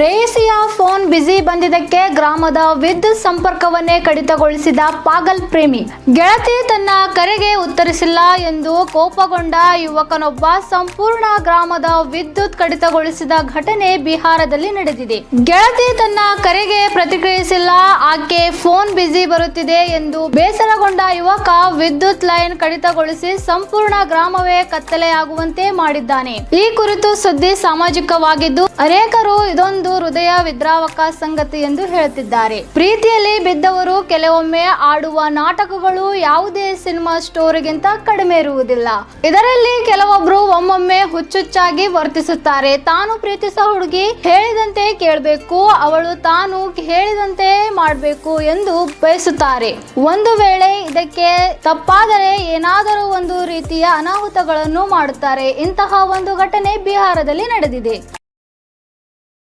ಪ್ರೇಯಸಿಯ phone busy ಬಂದಿದ್ದಕ್ಕೆ ಗ್ರಾಮದ ವಿದ್ಯುತ್ ಸಂಪರ್ಕವನ್ನೇ ಕಡಿತಗೊಳಿಸಿದ ಪಾಗಲ್ ಪ್ರೇಮಿ. ಗೆಳತಿ ತನ್ನ ಕರೆಗೆ ಉತ್ತರಿಸಿಲ್ಲ ಎಂದು ಕೋಪಗೊಂಡ ಯುವಕನೊಬ್ಬ ಸಂಪೂರ್ಣ ಗ್ರಾಮದ ವಿದ್ಯುತ್ ಕಡಿತಗೊಳಿಸಿದ ಘಟನೆ ಬಿಹಾರದಲ್ಲಿ ನಡೆದಿದೆ. ಗೆಳತಿ ತನ್ನ ಕರೆಗೆ ಪ್ರತಿಕ್ರಿಯಿಸಿಲ್ಲ, ಆಕೆ ಫೋನ್ ಬ್ಯುಸಿ ಬರುತ್ತಿದೆ ಎಂದು ಬೇಸರಗೊಂಡ ಯುವಕ ವಿದ್ಯುತ್ ಲೈನ್ ಕಡಿತಗೊಳಿಸಿ ಸಂಪೂರ್ಣ ಗ್ರಾಮವೇ ಕತ್ತಲೆಯಾಗುವಂತೆ ಮಾಡಿದ್ದಾನೆ. ಈ ಕುರಿತು ಸುದ್ದಿ ಸಾಮಾಜಿಕವಾಗಿದ್ದು ಅನೇಕರು ಇದೊಂದು ಹೃದಯ ವಿದ್ರಾವಕ ಸಂಗತಿ ಎಂದು ಹೇಳುತ್ತಿದ್ದಾರೆ. ಪ್ರೀತಿಯಲ್ಲಿ ಬಿದ್ದವರು ಕೆಲವೊಮ್ಮೆ ಆಡುವ ನಾಟಕಗಳು ಯಾವುದೇ ಸಿನಿಮಾ ಸ್ಟೋರಿಗಿಂತ ಕಡಿಮೆ ಇರುವುದಿಲ್ಲ. ಇದರಲ್ಲಿ ಕೆಲವೊಬ್ರು ಒಮ್ಮೊಮ್ಮೆ ಹುಚ್ಚುಚ್ಚಾಗಿ ವರ್ತಿಸುತ್ತಾರೆ. ತಾನು ಪ್ರೀತಿಸೋ ಹುಡುಗಿ ಹೇಳಿದಂತೆ ಕೇಳಬೇಕು, ಅವಳು ತಾನು ಹೇಳಿದಂತೆ ಮಾಡಬೇಕು ಎಂದು ಬಯಸುತ್ತಾರೆ. ಒಂದು ವೇಳೆ ಇದಕ್ಕೆ ತಪ್ಪಾದರೆ ಏನಾದರೂ ಒಂದು ರೀತಿಯ ಅನಾಹುತಗಳನ್ನು ಮಾಡುತ್ತಾರೆ. ಇಂತಹ ಒಂದು ಘಟನೆ ಬಿಹಾರದಲ್ಲಿ ನಡೆದಿದೆ.